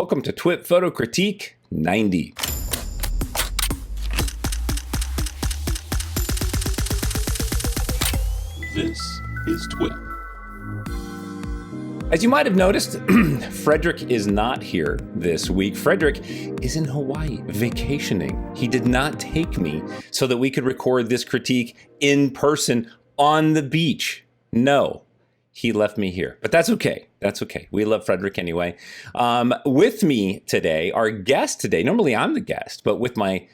Welcome to TWiP Photo Critique 90. This is TWiP. As you might have noticed, Frederick is not here this week. Frederick is in Hawaii vacationing. He did not take me so that we could record this critique in person on the beach. No, he left me here, but that's okay. That's okay. We love Frederick anyway. With me today, our guest today, normally I'm the guest, but with me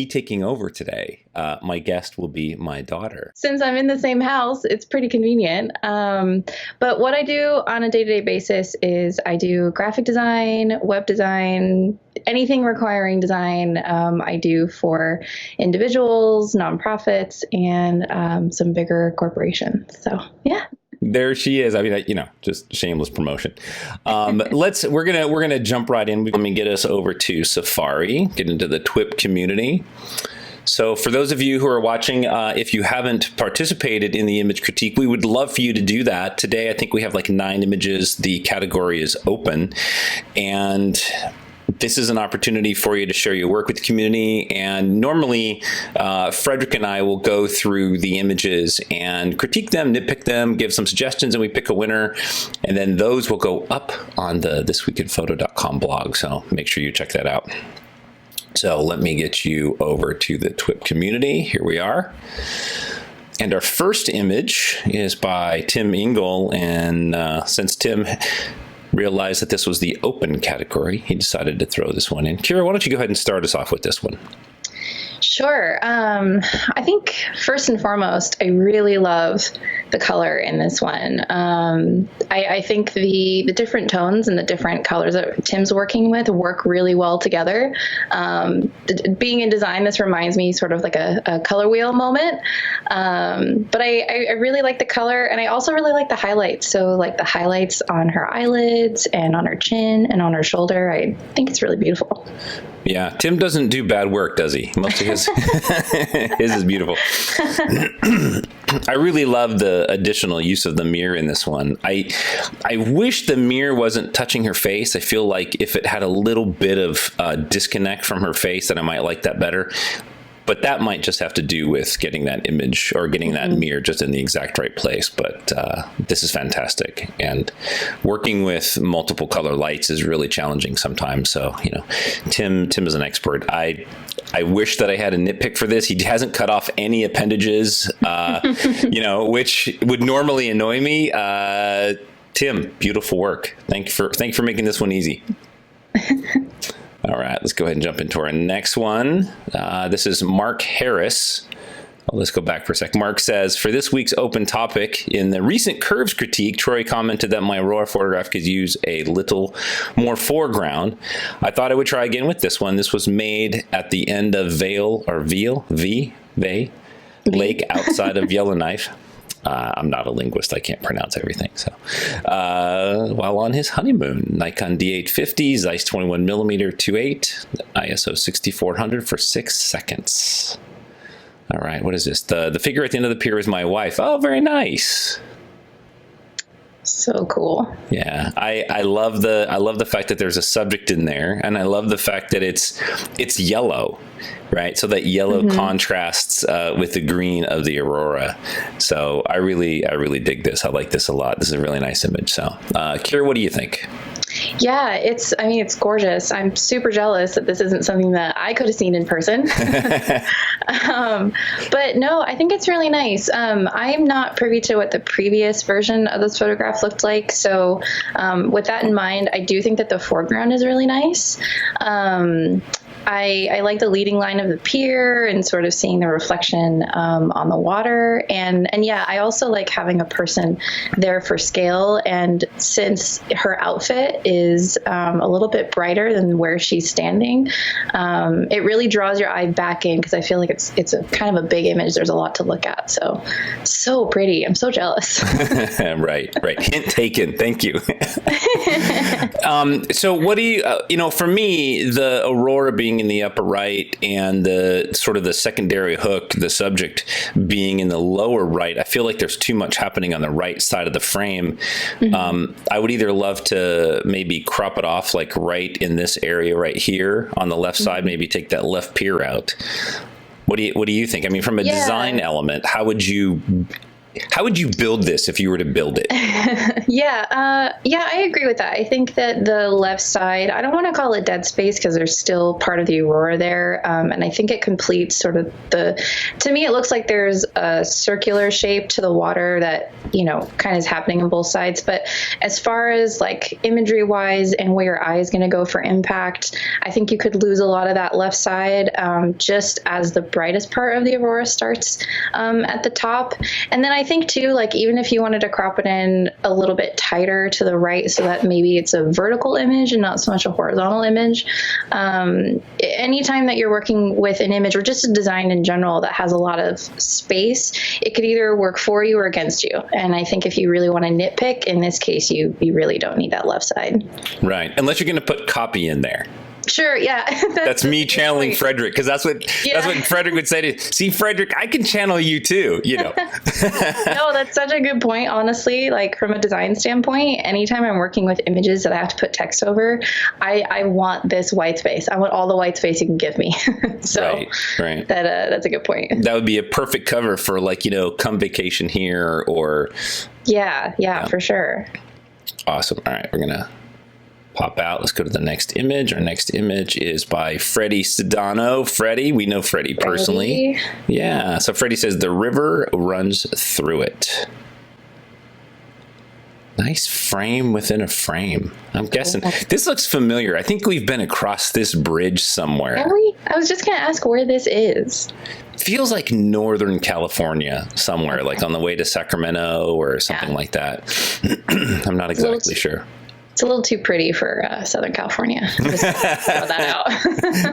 taking over today, my guest will be my daughter. Since I'm in the same house, it's pretty convenient. But what I do on a day-to-day basis is I do graphic design, web design, anything requiring design. I do for individuals, nonprofits, and some bigger corporations. So, yeah. There she is. I mean, just shameless promotion. We're gonna jump right in. Let me get us over to Safari, get into the TWiP community. So for those of you who are watching, if you haven't participated in the image critique, we would love for you to do that. Today, I think we have like 9 images. The category is open, and this is an opportunity for you to share your work with the community. And normally, Frederick and I will go through the images and critique them, nitpick them, give some suggestions, and we pick a winner. And then those will go up on the thisweekinphoto.com blog. So make sure you check that out. So let me get you over to the TWiP community. Here we are. And our first image is by Tim Engle. And since Tim realized that this was the open category, he decided to throw this one in. Kiera, why don't you go ahead and start us off with this one? Sure. I think first and foremost, I really love the color in this one. I think the different tones and the different colors that Tim's working with work really well together. Being in design, this reminds me sort of like a color wheel moment. But I really like the color, and I also really like the highlights. So like the highlights on her eyelids and on her chin and on her shoulder. I think it's really beautiful. Yeah, Tim doesn't do bad work, does he? Most of his is beautiful. I really love the additional use of the mirror in this one. I wish the mirror wasn't touching her face. I feel like if it had a little bit of disconnect from her face, then I might like that better. But that might just have to do with getting that image or getting that mirror just in the exact right place. But this is fantastic. And working with multiple color lights is really challenging sometimes. So, Tim is an expert. I wish that I had a nitpick for this. He hasn't cut off any appendages, which would normally annoy me. Tim, beautiful work. Thank you for making this one easy. All right, let's go ahead and jump into our next one. This is Mark Harris. Let's go back for a sec. Mark says, for this week's open topic, in the recent curves critique, Troy commented that my Aurora photograph could use a little more foreground. I thought I would try again with this one. This was made at the end of Veil Lake outside of Yellowknife. I'm not a linguist. I can't pronounce everything. So, while on his honeymoon, Nikon D850, Zeiss 21mm 2.8, ISO 6400 for 6 seconds. All right, what is this? The figure at the end of the pier is my wife. Oh, very nice. So cool. Yeah, I love the fact that there's a subject in there, and I love the fact that it's yellow, right? So that yellow contrasts with the green of the Aurora. So I really dig this. I like this a lot. This is a really nice image. So, Kiera, what do you think? Yeah, it's gorgeous. I'm super jealous that this isn't something that I could have seen in person. But no, I think it's really nice. I'm not privy to what the previous version of this photograph looked like. So with that in mind, I do think that the foreground is really nice. I like the leading line of the pier and sort of seeing the reflection on the water. And yeah, I also like having a person there for scale. And since her outfit is a little bit brighter than where she's standing, it really draws your eye back in, because I feel like it's a kind of a big image. There's a lot to look at. So pretty. I'm so jealous. Right. Hint taken. Thank you. So what do you, for me, the Aurora being being in the upper right and the sort of the secondary hook, the subject being in the lower right, I feel like there's too much happening on the right side of the frame. I would either love to maybe crop it off like right in this area right here on the left side, maybe take that left pier out. What do you think? I mean, from a design element, how would you build this if you were to build it? Yeah, I agree with that. I think that the left side, I don't want to call it dead space because there's still part of the aurora there. And I think it completes sort of to me, it looks like there's a circular shape to the water that, kind of is happening on both sides. But as far as like imagery wise and where your eye is going to go for impact, I think you could lose a lot of that left side just as the brightest part of the aurora starts at the top. And then I think too, like even if you wanted to crop it in a little bit tighter to the right so that maybe it's a vertical image and not so much a horizontal image. Anytime that you're working with an image or just a design in general that has a lot of space, it could either work for you or against you. And I think if you really want to nitpick, in this case, you really don't need that left side. Right. Unless you're going to put copy in there. Sure, yeah. That's me channeling Frederick, because that's what Frederick would say to see, Frederick, I can channel you too, No, that's such a good point, honestly. Like from a design standpoint, anytime I'm working with images that I have to put text over, I want this white space. I want all the white space you can give me. So right. That's a good point. That would be a perfect cover for like, come vacation here or. Yeah, for sure. Awesome. All right, we're going to pop out. Let's go to the next image. Our next image is by Freddie Sedano. Freddie, we know Freddie personally. Yeah. So Freddie says the river runs through it. Nice frame within a frame. I'm guessing this looks familiar. I think we've been across this bridge somewhere. Really? I was just going to ask where this is. Feels like Northern California somewhere, like on the way to Sacramento or something like that. I'm not exactly sure. It's a little too pretty for Southern California. Just throw that out.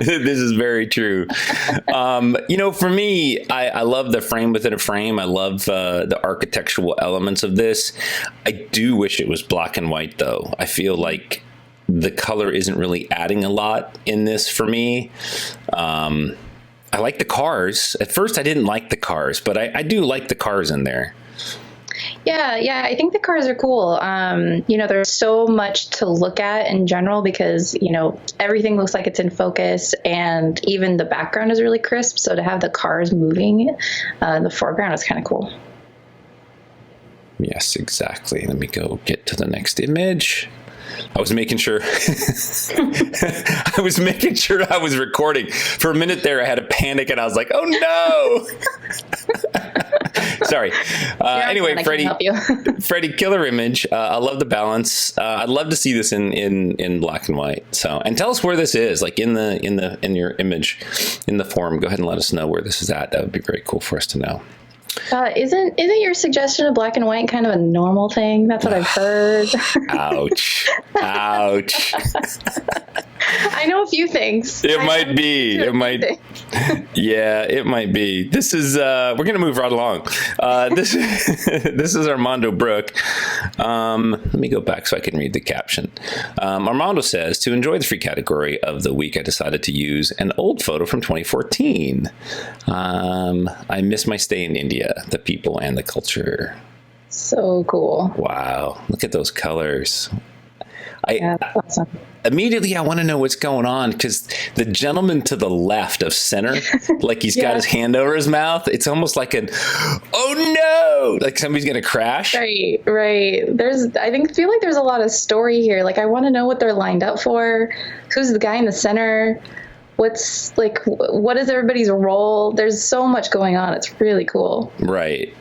This is very true. For me, I love the frame within a frame. I love the architectural elements of this. I do wish it was black and white, though. I feel like the color isn't really adding a lot in this for me. I like the cars. At first, I didn't like the cars, but I do like the cars in there. Yeah, I think the cars are cool. There's so much to look at in general because, everything looks like it's in focus and even the background is really crisp. So to have the cars moving in the foreground is kind of cool. Yes, exactly. Let me go get to the next image. I was making sure I was recording. For a minute there, I had a panic and I was like, oh no. Sorry. Anyway, Freddie, killer image. I love the balance. I'd love to see this in black and white. So, and tell us where this is, like in your image, in the forum. Go ahead and let us know where this is at. That would be very cool for us to know. Isn't your suggestion of black and white kind of a normal thing? That's what I've heard. Ouch. I know a few things. It might be. Yeah, it might be. This is, we're going to move right along. This is Armando Brook. Let me go back so I can read the caption. Armando says, to enjoy the free category of the week, I decided to use an old photo from 2014. I miss my stay in India, the people and the culture. So cool. Wow. Look at those colors. That's awesome. Immediately, I want to know what's going on because the gentleman to the left of center, like he's got his hand over his mouth. It's almost like oh no, like somebody's going to crash. Right. I feel like there's a lot of story here. Like I want to know what they're lined up for. Who's the guy in the center? What is everybody's role? There's so much going on. It's really cool. Right.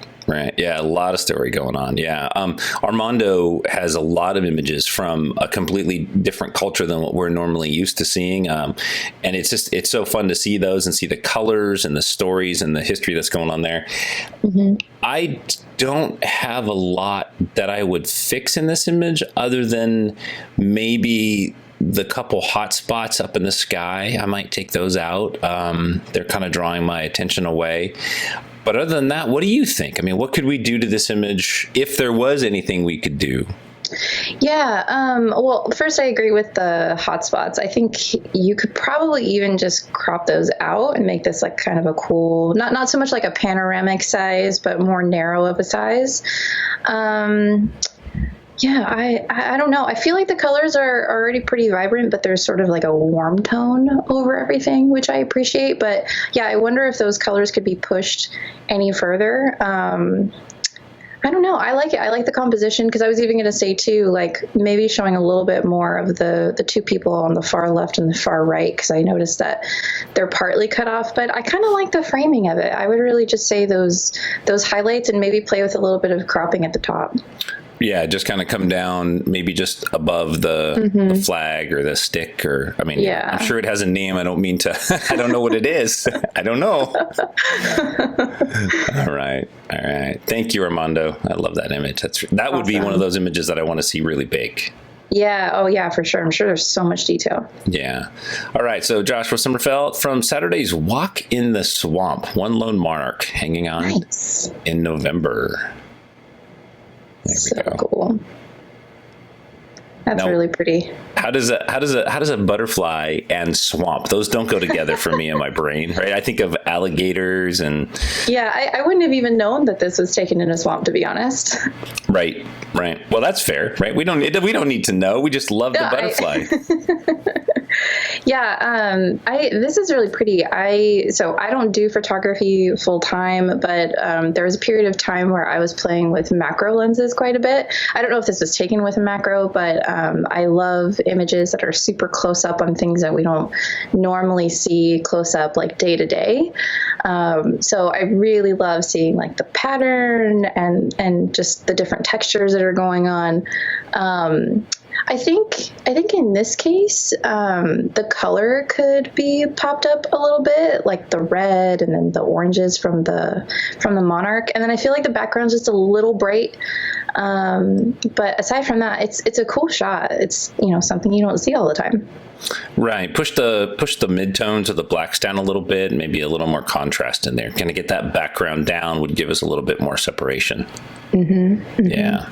Yeah, a lot of story going on. Yeah. Armando has a lot of images from a completely different culture than what we're normally used to seeing. And it's so fun to see those and see the colors and the stories and the history that's going on there. Mm-hmm. I don't have a lot that I would fix in this image other than maybe the couple hot spots up in the sky. I might take those out. They're kind of drawing my attention away. But other than that, what do you think? I mean, what could we do to this image if there was anything we could do? Yeah. Well, first, I agree with the hotspots. I think you could probably even just crop those out and make this like kind of a cool, not so much like a panoramic size, but more narrow of a size. Yeah, I don't know. I feel like the colors are already pretty vibrant, but there's sort of like a warm tone over everything, which I appreciate. But yeah, I wonder if those colors could be pushed any further. I don't know. I like it. I like the composition, because I was even going to say too, like maybe showing a little bit more of the two people on the far left and the far right, because I noticed that they're partly cut off, but I kind of like the framing of it. I would really just say those highlights and maybe play with a little bit of cropping at the top. Yeah, just kind of come down, maybe just above the flag or the stick, or I mean, Yeah. I'm sure it has a name. I don't mean to. I don't know what it is. I don't know. All right. Thank you, Armando. I love that image. That would be one of those images that I want to see really big. Yeah. Oh, yeah, for sure. I'm sure there's so much detail. Yeah. All right. So Joshua Sommerfeld from Saturday's Walk in the Swamp, One Lone Monarch, hanging on Nice. in November. So cool. That's really pretty. How does a butterfly and swamp, those don't go together for me in my brain, right? I think of alligators and Yeah, I wouldn't have even known that this was taken in a swamp, to be honest. right. Well, that's fair, right? We don't need to know. We just love the butterfly. Yeah, this is really pretty. So I don't do photography full time, but there was a period of time where I was playing with macro lenses quite a bit. I don't know if this was taken with a macro, but I love images that are super close up on things that we don't normally see close up like day to day. So I really love seeing like the pattern and just the different textures that are going on. I think in this case, the color could be popped up a little bit, like the red and then the oranges from the monarch. And then I feel like the background's just a little bright. But aside from that, it's a cool shot. It's, something you don't see all the time. Right. Push the midtones of the blacks down a little bit, maybe a little more contrast in there. Kind of get that background down would give us a little bit more separation. Yeah.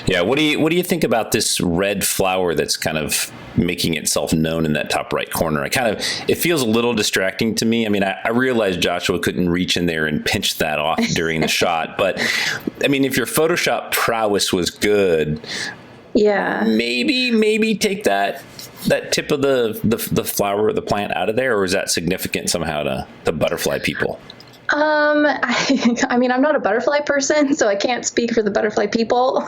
Yeah. What do you think about this red flower that's kind of making itself known in that top right corner? It feels a little distracting to me. I mean, I realized Joshua couldn't reach in there and pinch that off during the shot, but I mean, if your Photoshop prowess was good, yeah, maybe take that tip of the flower or the plant out of there, or is that significant somehow to the butterfly people? I mean, I'm not a butterfly person, so I can't speak for the butterfly people.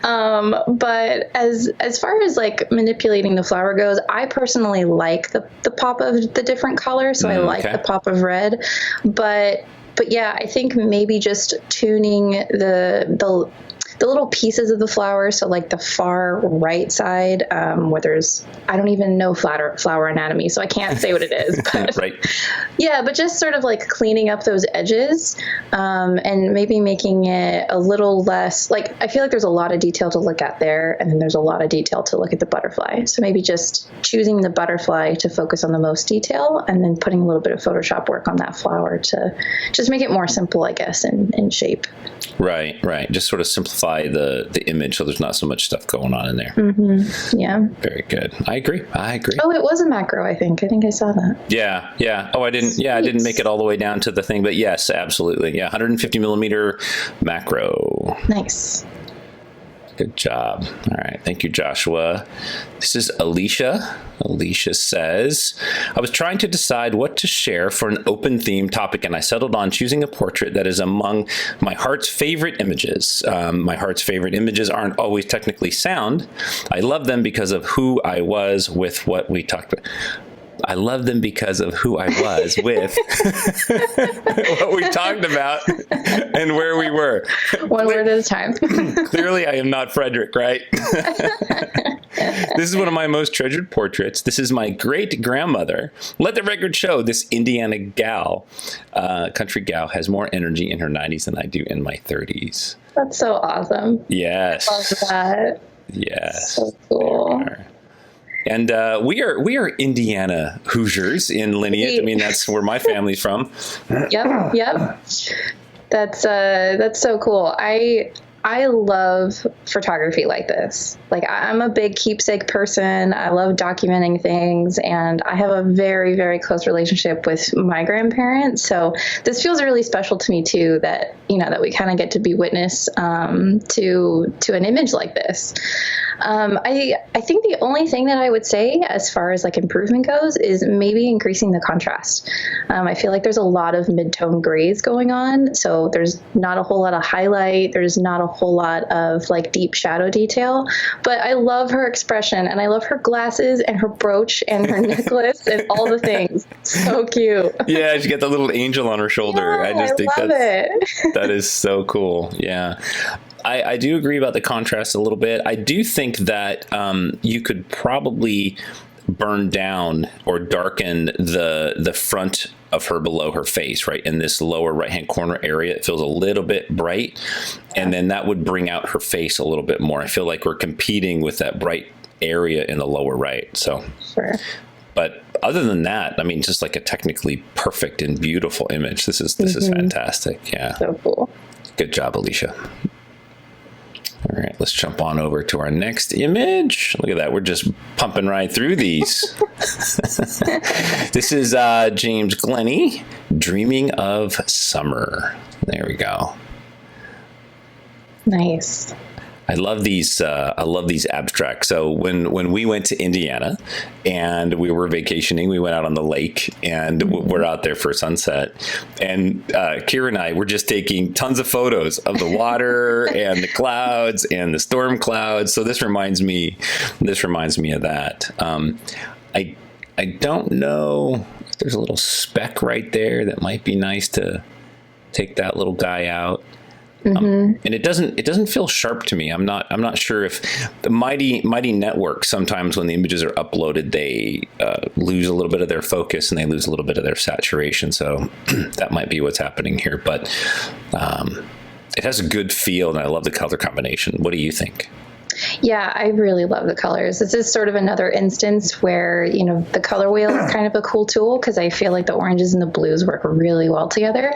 But as far as like manipulating the flower goes, I personally like the pop of the different colors. So I like the pop of red, but yeah, I think maybe just tuning the little pieces of the flower. So like the far right side, where there's, I don't even know flower anatomy, so I can't say what it is. But right. Yeah, but just sort of like cleaning up those edges, and maybe making it a little less, like, I feel like there's a lot of detail to look at there, and then there's a lot of detail to look at the butterfly. So maybe just choosing the butterfly to focus on the most detail, and then putting a little bit of Photoshop work on that flower to just make it more simple, I guess, in shape. Right. Just sort of simplify the image so there's not so much stuff going on in there. Yeah. Very good. I agree. Oh, it was a macro, I think I saw that. Yeah. Oh, I didn't make it all the way down to the thing, but yes, absolutely. Yeah. 150 millimeter macro. Nice. Good job. All right. Thank you, Joshua. This is Alicia. Alicia says, I was trying to decide what to share for an open theme topic, and I settled on choosing a portrait that is among my heart's favorite images. My heart's favorite images aren't always technically sound. I love them because of who I was with what we talked about. I love them because of who I was with what we talked about and where we were. One word at a time. Clearly, I am not Frederick, right? This is one of my most treasured portraits. This is my great-grandmother. Let the record show this Indiana gal, country gal, has more energy in her 90s than I do in my 30s. That's so awesome. Yes. Love that. Yes. So cool. And we are Indiana Hoosiers in lineage. I mean, that's where my family's from. Yep. That's so cool. I love photography like this. Like, I'm a big keepsake person. I love documenting things, and I have a very, very close relationship with my grandparents. So this feels really special to me too, that, that we kind of get to be witness to an image like this. I think the only thing that I would say as far as like improvement goes is maybe increasing the contrast. I feel like there's a lot of mid-tone grays going on, so there's not a whole lot of highlight. There's not a whole lot of like deep shadow detail, but I love her expression, and I love her glasses and her brooch and her necklace and all the things. So cute. Yeah, she got the little angel on her shoulder. Yeah, I just think that is so cool. Yeah. I do agree about the contrast a little bit. I do think that you could probably burn down or darken the front of her below her face, right? In this lower right-hand corner area, it feels a little bit bright, and then that would bring out her face a little bit more. I feel like we're competing with that bright area in the lower right. So, sure. But other than that, I mean, just like a technically perfect and beautiful image. This is fantastic. Yeah. So cool. Good job, Alicia. All right, let's jump on over to our next image. Look at that. We're just pumping right through these. This is James Glennie, Dreaming of Summer. There we go. Nice. I love these abstracts. So when we went to Indiana and we were vacationing, we went out on the lake and we're out there for sunset. And Kiera and I were just taking tons of photos of the water and the clouds and the storm clouds. So this reminds me of that. I don't know if there's a little speck right there that might be nice to take that little guy out. And it doesn't feel sharp to me. I'm not sure if the mighty network, sometimes when the images are uploaded, they lose a little bit of their focus and they lose a little bit of their saturation. So that might be what's happening here, but it has a good feel and I love the color combination. What do you think? Yeah, I really love the colors. This is sort of another instance where, the color wheel is kind of a cool tool because I feel like the oranges and the blues work really well together.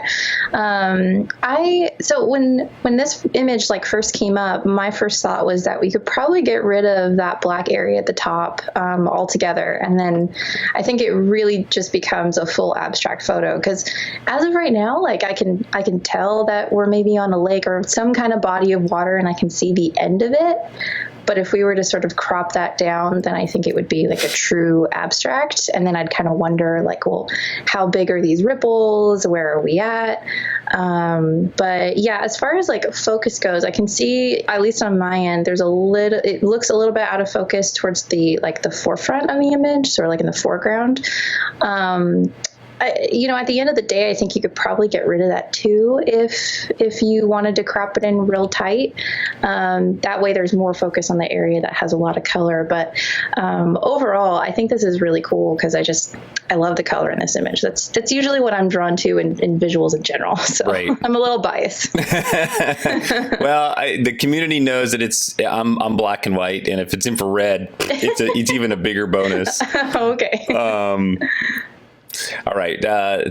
So when this image like first came up, my first thought was that we could probably get rid of that black area at the top altogether. And then I think it really just becomes a full abstract photo because as of right now, like I can tell that we're maybe on a lake or some kind of body of water and I can see the end of it. But if we were to sort of crop that down, then I think it would be like a true abstract. And then I'd kind of wonder like, well, how big are these ripples? Where are we at? But yeah, as far as like focus goes, I can see, at least on my end, it looks a little bit out of focus towards the forefront of the image. So like in the foreground. At the end of the day, I think you could probably get rid of that too if you wanted to crop it in real tight. That way there's more focus on the area that has a lot of color. But overall, I think this is really cool because I love the color in this image. That's usually what I'm drawn to in visuals in general. So right. I'm a little biased. Well, the community knows that I'm black and white, and if it's infrared, it's even a bigger bonus. Okay. All right.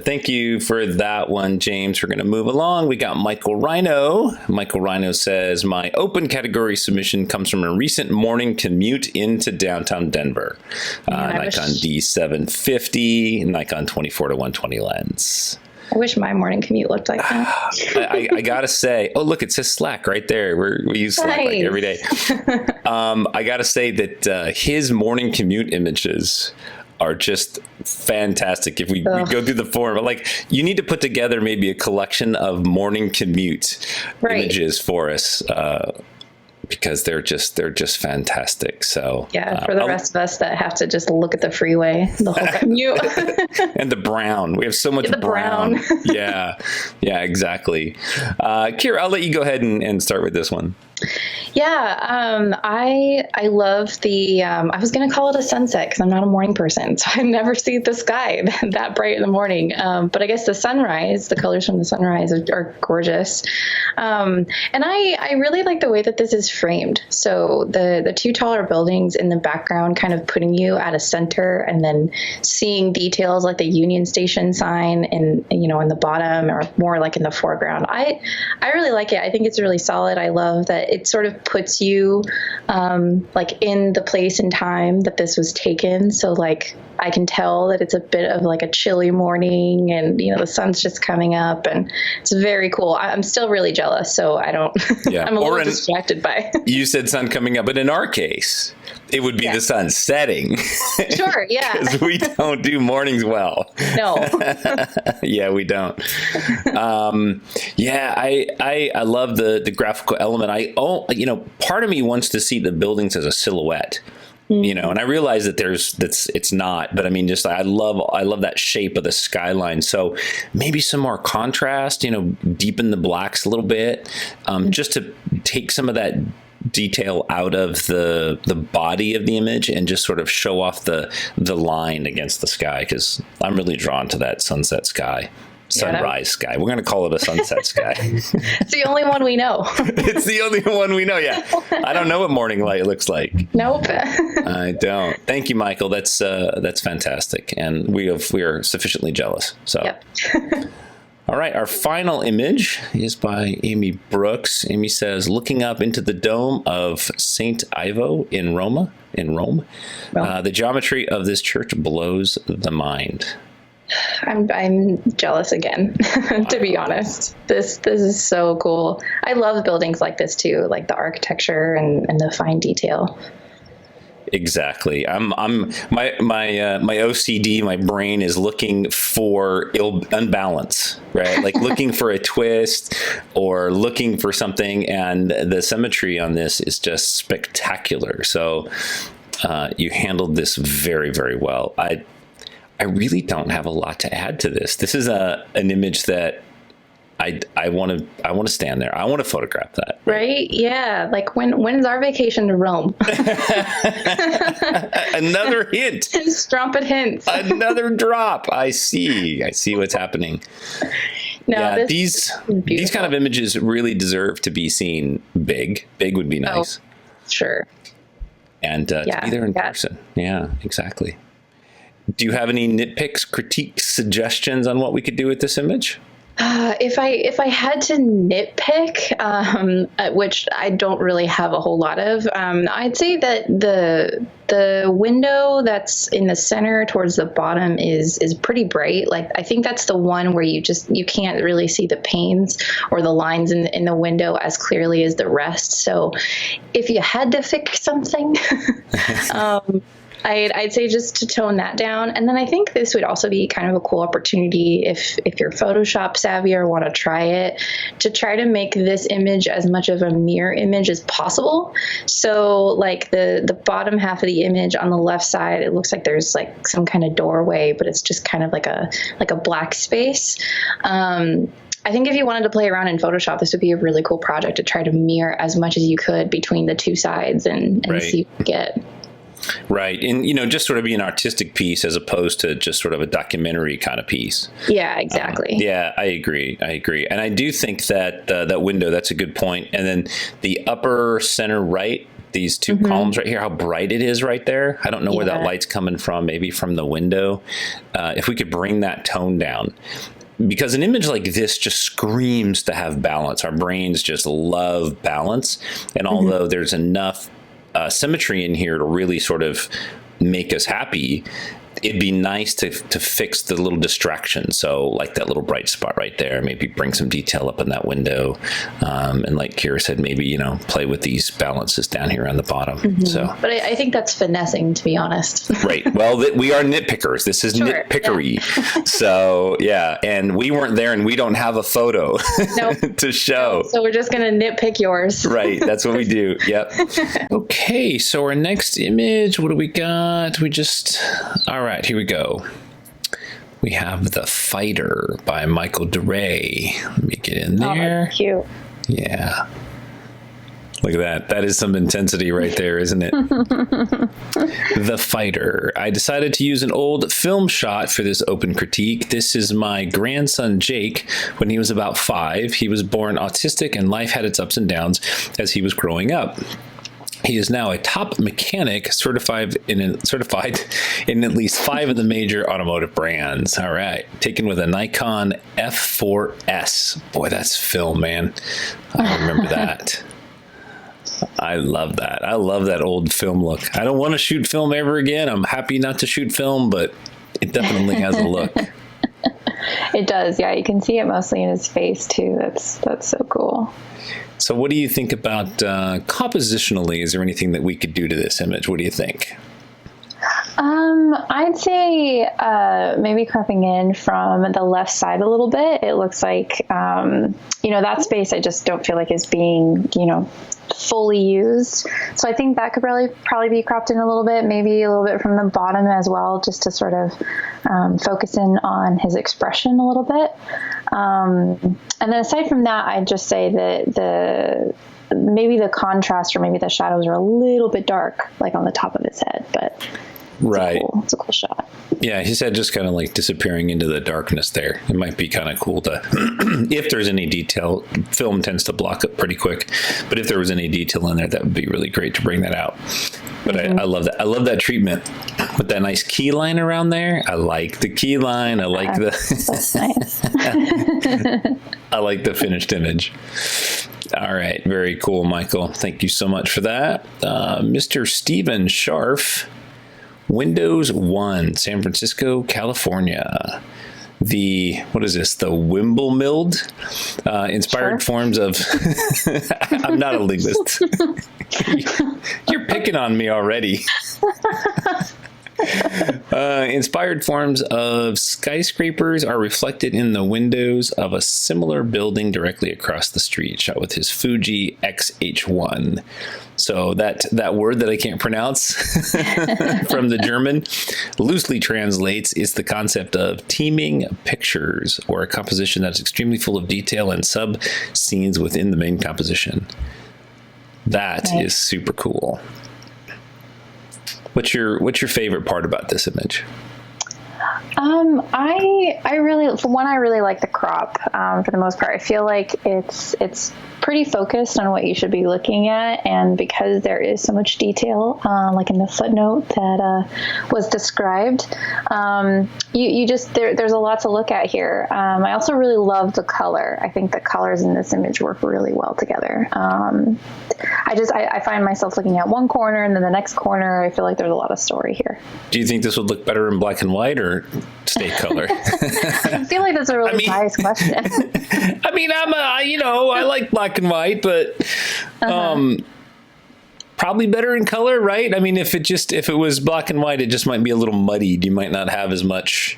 Thank you for that one, James. We're going to move along. We got Michael Rhino. Michael Rhino says, my open category submission comes from a recent morning commute into downtown Denver. Nikon D750, Nikon 24-120 lens. I wish my morning commute looked like that. I gotta say, oh look, it says Slack right there. We use Slack like every day. I gotta say that his morning commute images are just fantastic. If we go through the forum, like you need to put together maybe a collection of morning commute images for us because they're just fantastic. So yeah, for the rest of us that have to just look at the freeway the whole commute. And the brown, we have so much brown. Yeah, exactly. Kiera, I'll let you go ahead and start with this one. Yeah, I love the. I was going to call it a sunset because I'm not a morning person, so I never see the sky that bright in the morning. But I guess the sunrise, the colors from the sunrise are gorgeous, and I really like the way that this is framed. So the two taller buildings in the background, kind of putting you at a center, and then seeing details like the Union Station sign in the bottom or more like in the foreground. I really like it. I think it's really solid. I love that it sort of puts you like in the place and time that this was taken. So like I can tell that it's a bit of like a chilly morning, and the sun's just coming up, and it's very cool. I'm still really jealous, so I don't. Yeah. I'm a little distracted by. You said sun coming up, but in our case, it would be the sun setting. Sure. Yeah. Because we don't do mornings well. No. Yeah, we don't. Yeah, I love the graphical element. Part of me wants to see the buildings as a silhouette. And I realize that it's not, but I mean, just I love that shape of the skyline. So maybe some more contrast, deepen the blacks a little bit, just to take some of that detail out of the body of the image and just sort of show off the line against the sky, because I'm really drawn to that sunset sky. Sunrise sky. We're going to call it a sunset sky. It's the only one we know. It's the only one we know. Yeah. I don't know what morning light looks like. Nope. I don't. Thank you, Michael. That's fantastic. And we are sufficiently jealous. So, yep. All right. Our final image is by Amy Brooks. Amy says, looking up into the dome of St. Ivo in Rome, the geometry of this church blows the mind. I'm jealous again, to be honest. This is so cool. I love buildings like this too, like the architecture and the fine detail. Exactly. My OCD, my brain is looking for unbalance, right? Like looking for a twist or looking for something, and the symmetry on this is just spectacular. So you handled this very, very well. I really don't have a lot to add to this. This is an image that I want to stand there. I want to photograph that. Right? Yeah. Like when is our vacation to Rome? Another hint. Strumpet hints. Another drop. I see what's happening. No, yeah, these kind of images really deserve to be seen big. Big would be nice. Oh, sure. And to be there in person. Yeah, exactly. Do you have any nitpicks, critiques, suggestions on what we could do with this image? If I had to nitpick, which I don't really have a whole lot of, I'd say that the window that's in the center towards the bottom is pretty bright. Like I think that's the one where you can't really see the panes or the lines in the window as clearly as the rest. So if you had to fix something, I'd say just to tone that down. And then I think this would also be kind of a cool opportunity if you're Photoshop savvy or want to try it, to try to make this image as much of a mirror image as possible. So like the bottom half of the image on the left side, it looks like there's like some kind of doorway, but it's just kind of like a black space. I think if you wanted to play around in Photoshop, this would be a really cool project to try to mirror as much as you could between the two sides and right. See what you get. Right. And, just sort of be an artistic piece as opposed to just sort of a documentary kind of piece. Yeah, exactly. Yeah, I agree. And I do think that that window, that's a good point. And then the upper center right, these two columns right here, how bright it is right there. I don't know where that light's coming from, maybe from the window. If we could bring that tone down. Because an image like this just screams to have balance. Our brains just love balance. And although there's enough symmetry in here to really sort of make us happy, it'd be nice to fix the little distraction. So like that little bright spot right there, maybe bring some detail up in that window. And like Kiera said, maybe, play with these balances down here on the bottom. So, but I think that's finessing, to be honest. Right. Well, we are nitpickers. This is nitpickery. Yeah. So yeah. And we weren't there and we don't have a photo to show. So we're just going to nitpick yours. Right. That's what we do. Yep. Okay. So our next image, what do we got? All right, here we go. We have The Fighter by Michael DeRay. Let me get in there. Oh, that's cute. Yeah. Look at that. That is some intensity right there, isn't it? The Fighter. I decided to use an old film shot for this open critique. This is my grandson, Jake. When he was about 5, he was born autistic and life had its ups and downs as he was growing up. He is now a top mechanic, certified in at least 5 of the major automotive brands. All right. Taken with a Nikon F4S. Boy, that's film, man. I remember that. I love that. I love that old film look. I don't want to shoot film ever again. I'm happy not to shoot film, but it definitely has a look. It does. Yeah, you can see it mostly in his face, too. That's so cool. So what do you think about compositionally? Is there anything that we could do to this image? What do you think? I'd say maybe cropping in from the left side a little bit. It looks like, that space I just don't feel like is being, fully used. So I think that could probably be cropped in a little bit, maybe a little bit from the bottom as well, just to sort of focus in on his expression a little bit. And then aside from that, I'd just say that maybe the contrast or maybe the shadows are a little bit dark, like on the top of his head, but right. It's a cool shot. Yeah, his head just kind of like disappearing into the darkness there. It might be kind of cool to, if there's any detail, film tends to block it pretty quick, but if there was any detail in there, that would be really great to bring that out. But I love that. I love that treatment with that nice key line around there. I like the key line. I like that's nice. I like the finished image. All right. Very cool, Michael. Thank you so much for that. Mr. Steven Scharf, Windows 1, San Francisco, California. What is this? The Wimblemild? Inspired forms of... I'm not a linguist. You're picking on me already. Inspired forms of skyscrapers are reflected in the windows of a similar building directly across the street, shot with his Fuji X-H1. So that word that I can't pronounce from the German loosely translates is the concept of teeming pictures, or a composition that's extremely full of detail and sub-scenes within the main composition. That is super cool. What's your favorite part about this image? I really like the crop. For the most part, I feel like it's pretty focused on what you should be looking at, and because there is so much detail, like in the footnote that was described, there's a lot to look at here. I also really love the color. I think the colors in this image work really well together. I find myself looking at one corner and then the next corner. I feel like there's a lot of story here. Do you think this would look better in black and white or state color? I feel like that's a really biased question. I mean, I like black and white, but probably better in color, right? I mean, if it was black and white, it just might be a little muddied. You might not have as much.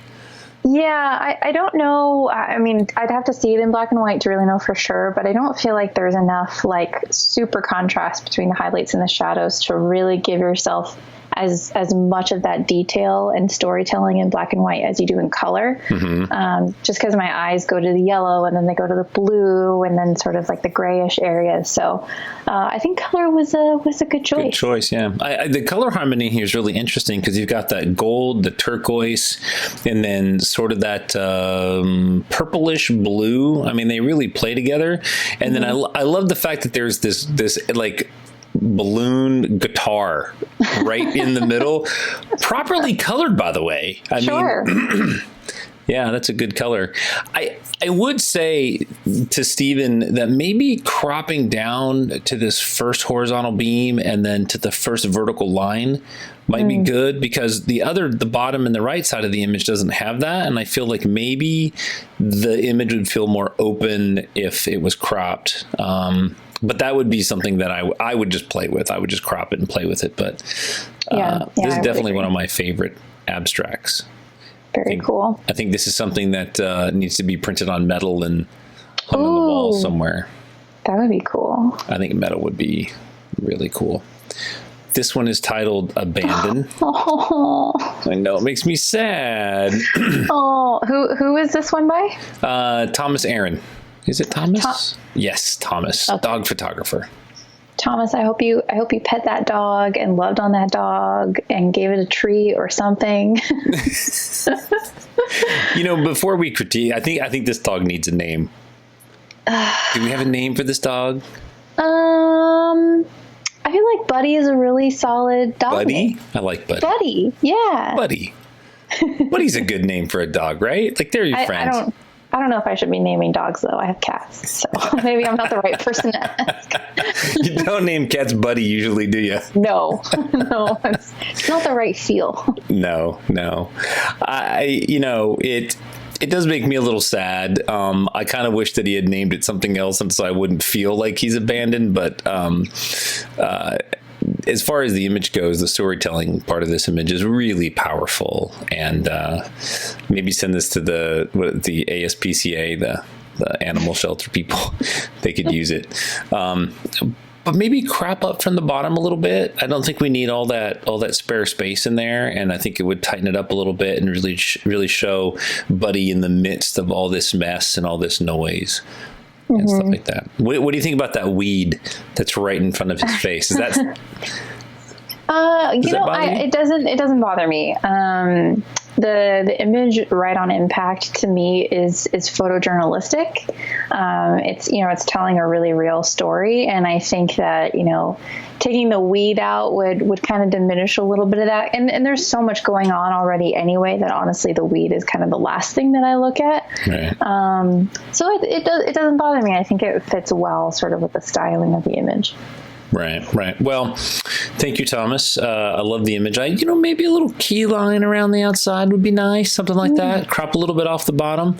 Yeah, I don't know. I mean, I'd have to see it in black and white to really know for sure, but I don't feel like there's enough like super contrast between the highlights and the shadows to really give yourself as much of that detail and storytelling in black and white as you do in color. Mm-hmm. Just because my eyes go to the yellow and then they go to the blue and then sort of like the grayish areas. So I think color was a good choice. Good choice, yeah. The color harmony here is really interesting because you've got that gold, the turquoise, and then sort of that purplish blue. I mean, they really play together. And then I love the fact that there's this like balloon guitar right in the middle, properly colored, by the way. I mean, yeah, that's a good color. I would say to Steven that maybe cropping down to this first horizontal beam and then to the first vertical line might be good, because the bottom and the right side of the image doesn't have that. And I feel like maybe the image would feel more open if it was cropped. But that would be something that I would just play with. I would just crop it and play with it. But this is definitely one of my favorite abstracts. Very cool. I think this is something that needs to be printed on metal and hung on the wall somewhere. That would be cool. I think metal would be really cool. This one is titled Abandon. Oh. I know, it makes me sad. Oh, who is this one by? Thomas Aaron. Is it Thomas? Yes, Thomas. Okay. Dog photographer. Thomas, I hope you pet that dog and loved on that dog and gave it a treat or something. Before we critique, I think this dog needs a name. Do we have a name for this dog? I feel like Buddy is a really solid dog Buddy? name. I like Buddy. Buddy, yeah. Buddy. Buddy's a good name for a dog, right? Like, they're your friends. I don't know if I should be naming dogs, though. I have cats, so maybe I'm not the right person to ask. You don't name cats Buddy usually, do you? No, it's not the right feel. No. It does make me a little sad. I kind of wish that he had named it something else, and so I wouldn't feel like he's abandoned. But as far as the image goes, the storytelling part of this image is really powerful. And maybe send this to the ASPCA, the animal shelter people. They could use it. But maybe crop up from the bottom a little bit. I don't think we need all that spare space in there, and I think it would tighten it up a little bit and really show Buddy in the midst of all this mess and all this noise and stuff like that. What do you think about that weed that's right in front of his face? Is that it doesn't bother me. The image right on impact to me is photojournalistic. It's telling a really real story, and I think that taking the weed out would kind of diminish a little bit of that. And there's so much going on already anyway that honestly the weed is kind of the last thing that I look at. Right. So it doesn't bother me. I think it fits well sort of with the styling of the image. Right. Well, thank you, Thomas. I love the image. Maybe a little key line around the outside would be nice, something like that. Crop a little bit off the bottom.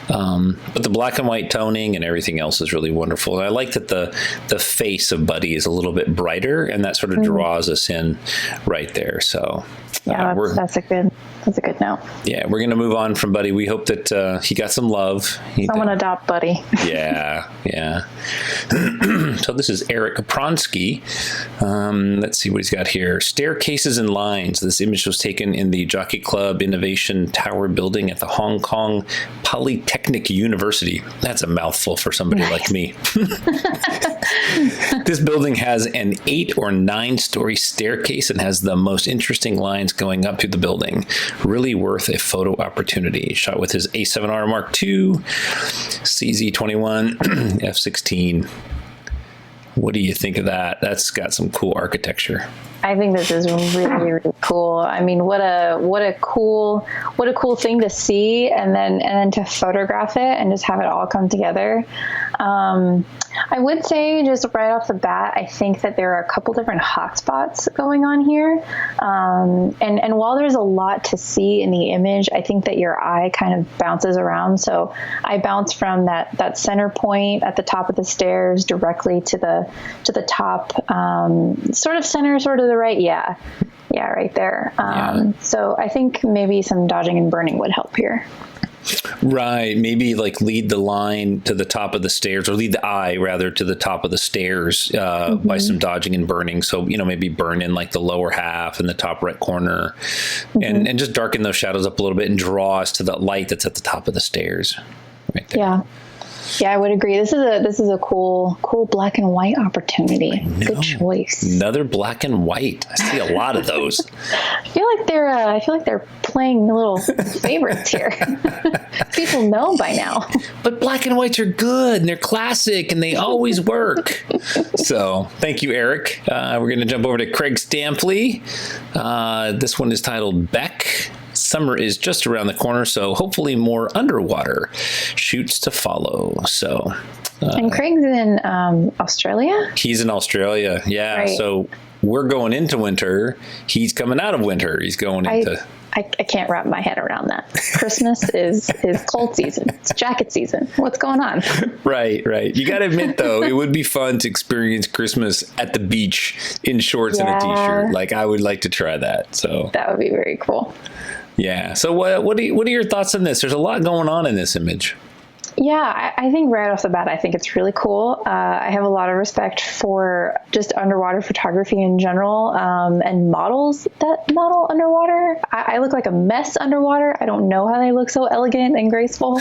But the black and white toning and everything else is really wonderful. And I like that the face of Buddy is a little bit brighter, and that sort of draws us in right there. So yeah, that's a good note. Yeah, we're going to move on from Buddy. We hope that he got some love. Someone adopt Buddy. Yeah. So this is Eric Pronsky. Let's see what he's got here. Staircases and lines. This image was taken in the Jockey Club Innovation Tower building at the Hong Kong Polytechnic University. That's a mouthful for somebody like me. This building has an 8 or 9 story staircase and has the most interesting lines going up to the building. Really worth a photo opportunity. Shot with his A7R Mark II, CZ21, F16. What do you think of that? That's got some cool architecture. I think this is really, really cool. I mean, what a cool thing to see, and then to photograph it and just have it all come together. I would say just right off the bat, I think that there are a couple different hotspots going on here. And while there's a lot to see in the image, I think that your eye kind of bounces around. So I bounce from that center point at the top of the stairs directly to the top, sort of center, sort of the right. Yeah, right there. So I think maybe some dodging and burning would help here. Right. Maybe like lead the line to the top of the stairs, or lead the eye rather to the top of the stairs by some dodging and burning. So, maybe burn in like the lower half and the top right corner and just darken those shadows up a little bit and draw us to the light that's at the top of the stairs. Right there. Yeah, I would agree. This is a cool black and white opportunity. Good choice. Another black and white. I see a lot of those. I feel like they're playing little favorites here. People know by now. But black and whites are good, and they're classic, and they always work. So, thank you, Eric. We're going to jump over to Craig Stampley. This one is titled Beck. Summer is just around the corner, so hopefully more underwater shoots to follow. So, and Craig's in Australia? He's in Australia, yeah. Right. So we're going into winter. He's coming out of winter. He's going into... I can't wrap my head around that. Christmas is cold season. It's jacket season. What's going on? Right. You got to admit, though, it would be fun to experience Christmas at the beach in shorts and a t-shirt. Like, I would like to try that. So that would be very cool. Yeah. So what are your thoughts on this? There's a lot going on in this image. Yeah, I think right off the bat, I think it's really cool. I have a lot of respect for just underwater photography in general, and models that model underwater. I look like a mess underwater. I don't know how they look so elegant and graceful.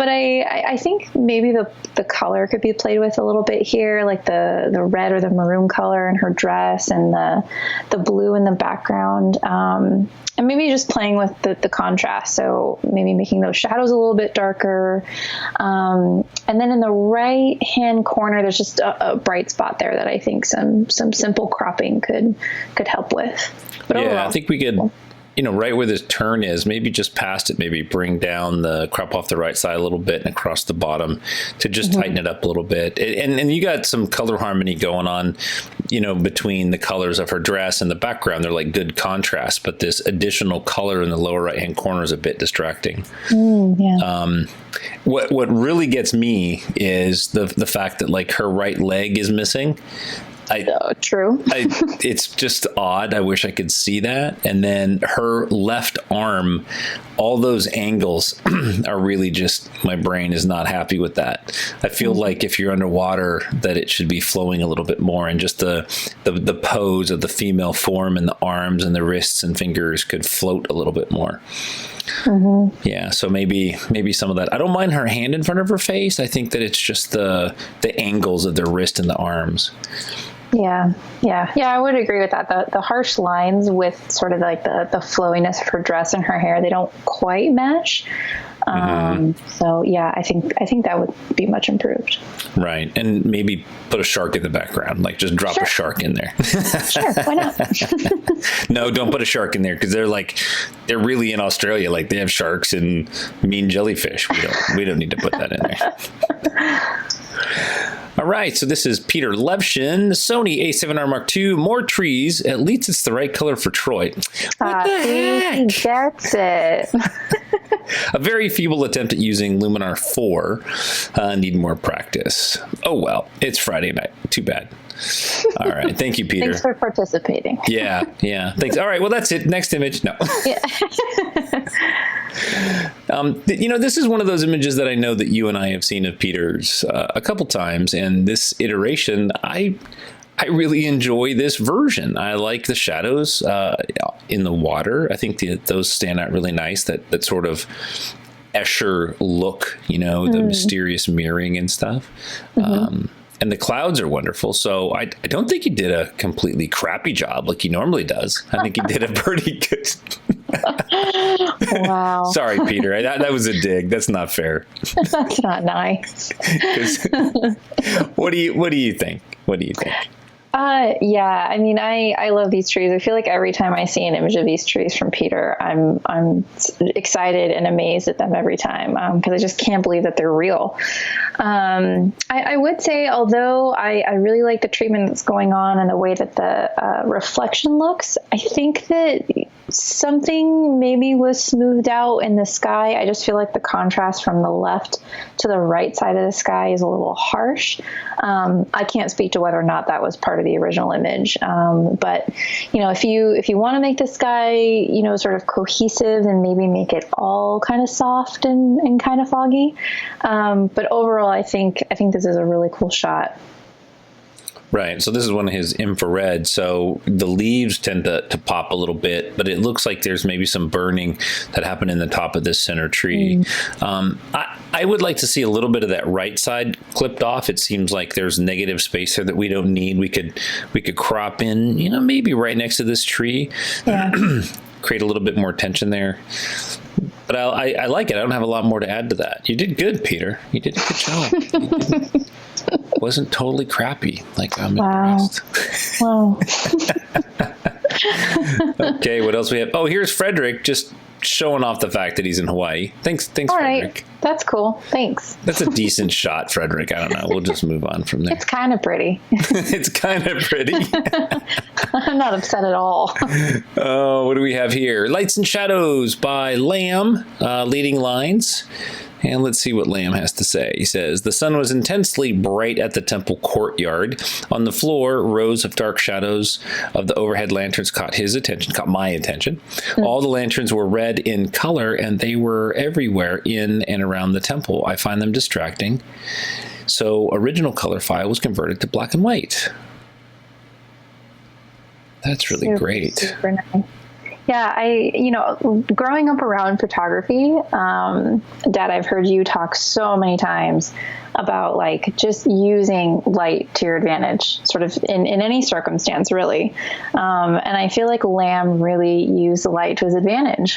but I think maybe the color could be played with a little bit here, like the red or the maroon color in her dress and the blue in the background. And maybe just playing with the contrast. So maybe making those shadows a little bit darker. And then in the right hand corner, there's just a bright spot there that I think some simple cropping could help with. But yeah, overall, I think we could, right where this turn is, maybe just past it, maybe bring down the crop off the right side a little bit and across the bottom to just tighten it up a little bit. And you got some color harmony going on, between the colors of her dress and the background. They're like good contrast, but this additional color in the lower right hand corner is a bit distracting. Yeah. What really gets me is the fact that like her right leg is missing. True. It's just odd. I wish I could see that. And then her left arm, all those angles are really just, my brain is not happy with that. I feel like if you're underwater that it should be flowing a little bit more, and just the pose of the female form and the arms and the wrists and fingers could float a little bit more. Yeah, so maybe some of that. I don't mind her hand in front of her face. I think that it's just the angles of the wrist and the arms. Yeah, I would agree with that. The harsh lines with sort of like the flowiness of her dress and her hair, they don't quite match. So yeah, I think that would be much improved. Right. And maybe put a shark in the background, like just drop a shark in there. Sure, why not? No, don't put a shark in there, because they're really in Australia. Like they have sharks and mean jellyfish. We don't need to put that in there. All right, so this is Peter Levshin, Sony A7R Mark II, more trees. At least it's the right color for Troy. What the heck? He gets it. A very feeble attempt at using Luminar 4. Need more practice. Oh, well, it's Friday night. Too bad. All right. Thank you, Peter. Thanks for participating. Yeah. Thanks. All right. Well, that's it. Next image. No. Yeah. This is one of those images that I know that you and I have seen of Peter's a couple times, and this iteration, I really enjoy this version. I like the shadows in the water. I think those stand out really nice. That sort of Escher look, the mysterious mirroring and stuff. And the clouds are wonderful. So I don't think he did a completely crappy job like he normally does. I think he did a pretty good. Wow. Sorry, Peter. That was a dig. That's not fair. That's not nice. What do you think? Yeah, I mean, I love these trees. I feel like every time I see an image of these trees from Peter, I'm excited and amazed at them every time, because I just can't believe that they're real. I would say, although I really like the treatment that's going on and the way that the reflection looks, I think that something maybe was smoothed out in the sky. I just feel like the contrast from the left to the right side of the sky is a little harsh. I can't speak to whether or not that was part of the original image. But if you want to make the sky, sort of cohesive and maybe make it all kind of soft and kind of foggy. But overall, I think this is a really cool shot. Right. So this is one of his infrared. So the leaves tend to pop a little bit, but it looks like there's maybe some burning that happened in the top of this center tree. I would like to see a little bit of that right side clipped off. It seems like there's negative space there that we don't need. We could crop in, maybe right next to this tree, create a little bit more tension there. But I like it. I don't have a lot more to add to that. You did good, Peter. You did a good job. Wasn't totally crappy. I'm impressed. Wow. Okay, what else we have? Oh, here's Frederick just showing off the fact that he's in Hawaii. Thanks, all Frederick. Right. That's cool. Thanks. That's a decent shot, Frederick. I don't know. We'll just move on from there. It's kind of pretty. It's kind of pretty. I'm not upset at all. Oh, what do we have here? Lights and Shadows by Lamb, leading lines. And let's see what Lamb has to say. He says, the sun was intensely bright at the temple courtyard. On the floor, rows of dark shadows of the overhead lanterns caught my attention. All the lanterns were red in color, and they were everywhere in and around the temple. I find them distracting. So original color file was converted to black and white. That's really great. Super nice. Yeah, growing up around photography, Dad, I've heard you talk so many times about like just using light to your advantage, sort of in any circumstance, really. And I feel like Lamb really used the light to his advantage.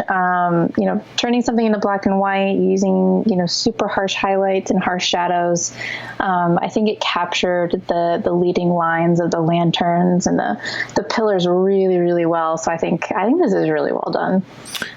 Turning something into black and white, using, super harsh highlights and harsh shadows. I think it captured the leading lines of the lanterns and the pillars really, really well. So I think this is really well done.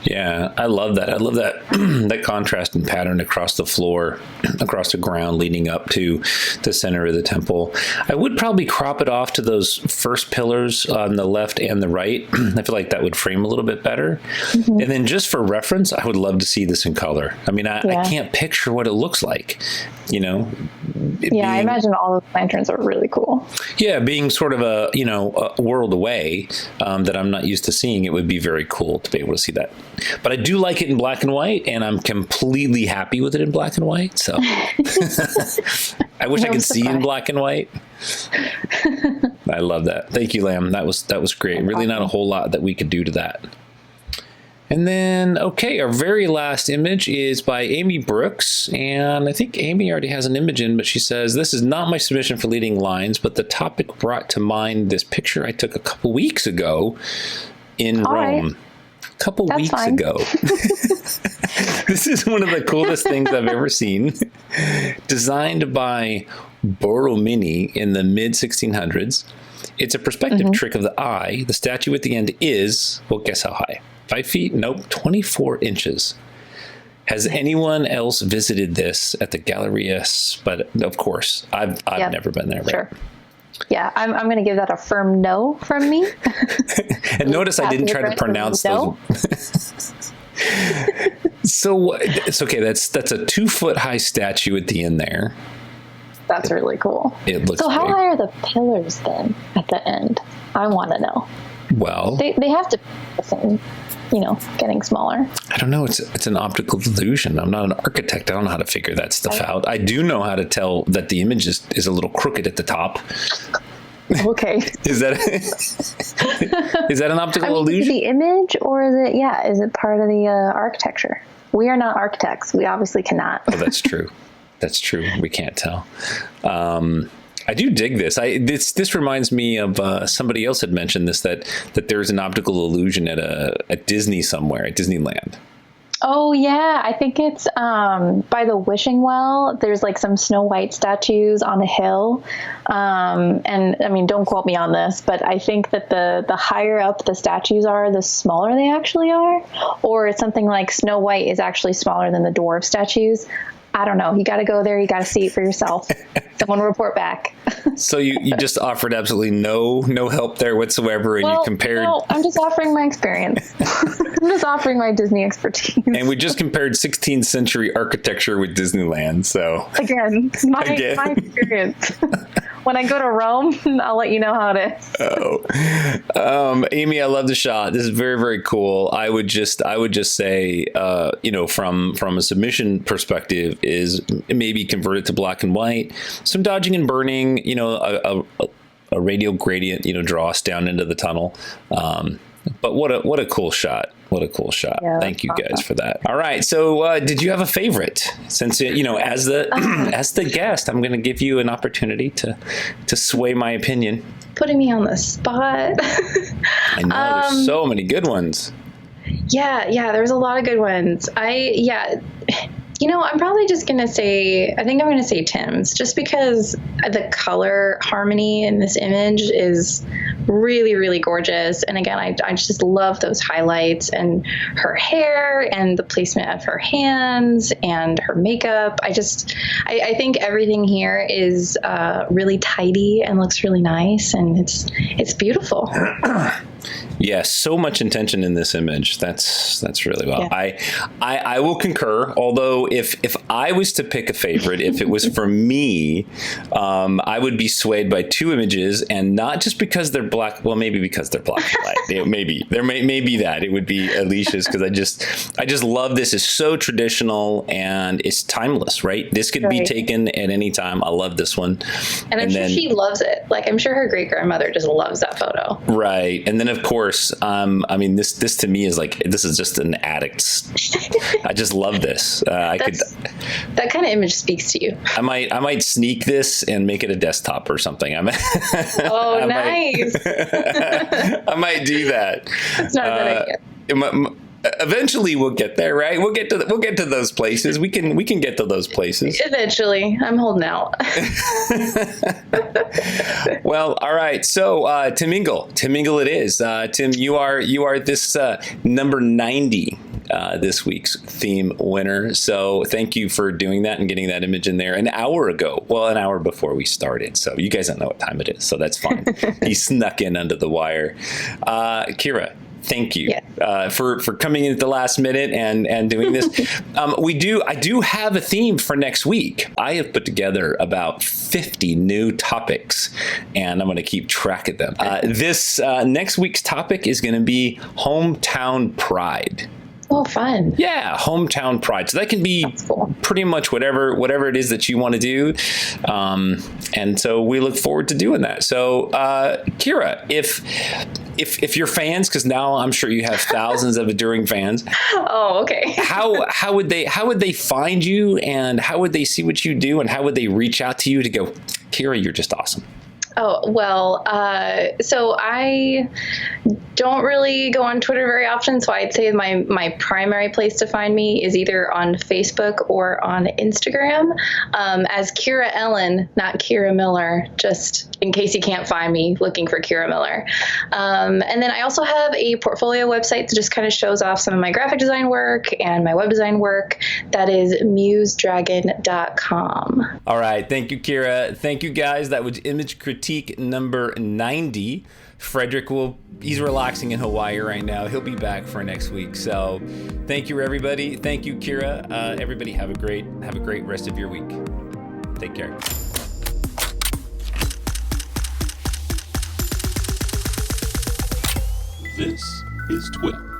Yeah, I love that. I love that that contrast and pattern across the floor, across the ground, leading up to the center of the temple. I would probably crop it off to those first pillars on the left and the right. I feel like that would frame a little bit better. Mm-hmm. And then just for reference, I would love to see this in color. I mean, I can't picture what it looks like, I imagine all those lanterns are really cool. Yeah, being sort of a world away that I'm not used to seeing, it would be very cool to be able to see that. But I do like it in black and white, and I'm completely happy with it in black and white. So I wish I could see in black and white. I love that. Thank you, Lamb. That was great. Really not a whole lot that we could do to that. And then, our very last image is by Amy Brooks. And I think Amy already has an image in, but she says, this is not my submission for leading lines, but the topic brought to mind this picture I took a couple weeks ago in Rome. Right. A couple weeks ago. This is one of the coolest things I've ever seen. Designed by Borromini in the mid-1600s. It's a perspective trick of the eye. The statue at the end is, well, guess how high? 5 feet? Nope, 24 inches. Has anyone else visited this at the Galleria? But of course, I've never been there. Right? Sure. Yeah, I'm going to give that a firm no from me. And notice I didn't try to pronounce those. So it's okay. That's a 2 foot high statue at the end there. That's really cool. It looks. So how high are the pillars then at the end? I want to know. Well, they have to be getting smaller. I don't know. It's an optical illusion. I'm not an architect. I don't know how to figure that stuff out. I do know how to tell that the image is a little crooked at the top. Okay. Is that an optical illusion? The image, or is it part of the architecture? We are not architects. We obviously cannot. Oh, that's true. That's true. We can't tell. I do dig this. This reminds me of somebody else had mentioned this, that there's an optical illusion at Disney somewhere, at Disneyland. Oh yeah, I think it's by the wishing well. There's like some Snow White statues on a hill, and I mean, don't quote me on this, but I think that the higher up the statues are, the smaller they actually are, or it's something like Snow White is actually smaller than the dwarf statues. I don't know. You got to go there. You got to see it for yourself. Someone report back. So you just offered absolutely no help there whatsoever, and you compared. No, I'm just offering my experience. I'm just offering my Disney expertise. And we just compared 16th century architecture with Disneyland. So again, my experience. When I go to Rome, I'll let you know how it is. Amy, I love the shot. This is very, very cool. I would just say, from a submission perspective, is maybe convert it to black and white. Some dodging and burning, a radial gradient, draw us down into the tunnel. But what a cool shot. What a cool shot. Yeah, thank you guys for that. All right. So did you have a favorite? Since, as the guest, I'm going to give you an opportunity to sway my opinion. Putting me on the spot. I know there's so many good ones. Yeah, there's a lot of good ones. I'm probably just going to say, I think I'm going to say Tim's, just because the color harmony in this image is really, really gorgeous. And again, I just love those highlights and her hair and the placement of her hands and her makeup. I think everything here is really tidy and looks really nice, and it's beautiful. Yeah, so much intention in this image. That's really well. Yeah. I will concur. Although if I was to pick a favorite, if it was for me, I would be swayed by two images, and not just because they're black. Well, maybe because they're black and white. Maybe there may be that. It would be Alicia's, because I just love this. It's so traditional and it's timeless, right? This could be taken at any time. I love this one. And I'm sure she loves it. Like, I'm sure her great grandmother just loves that photo. Right. And then, of course, I mean, this to me is like, this is just an addict's. I just love this. That kind of image speaks to you. I might sneak this and make it a desktop or something. Oh, nice. I might do that. That's not a bad idea. Eventually we'll get there, right? We'll get to those places. We can get to those places. Eventually. I'm holding out. Well, all right. So Tim Engle it is. Tim, you are this number 90 this week's theme winner. So thank you for doing that and getting that image in there an hour ago. Well, an hour before we started. So you guys don't know what time it is, so that's fine. He snuck in under the wire. Kiera, thank you for coming in at the last minute and doing this. I do have a theme for next week. I have put together about 50 new topics, and I'm going to keep track of them. This next week's topic is going to be hometown pride. Oh, fun. Yeah, hometown pride. So that can be pretty much whatever it is that you want to do. And so we look forward to doing that. So, Kiera, if you're fans, because now I'm sure you have thousands of adoring fans. Oh, okay. how would they find you, and how would they see what you do, and how would they reach out to you to go, Kiera, you're just awesome? Oh, well, so I don't really go on Twitter very often, so I'd say my primary place to find me is either on Facebook or on Instagram, as Kiera Ellen, not Kiera Miller, just in case you can't find me looking for Kiera Miller. And then I also have a portfolio website that just kind of shows off some of my graphic design work and my web design work. That is musedragon.com. All right. Thank you, Kiera. Thank you, guys. That was Image Critique number 90. Frederick he's relaxing in Hawaii right now. He'll be back for next week. So thank you, everybody. Thank you, Kiera. Everybody have a great rest of your week. Take care. This is TWiP.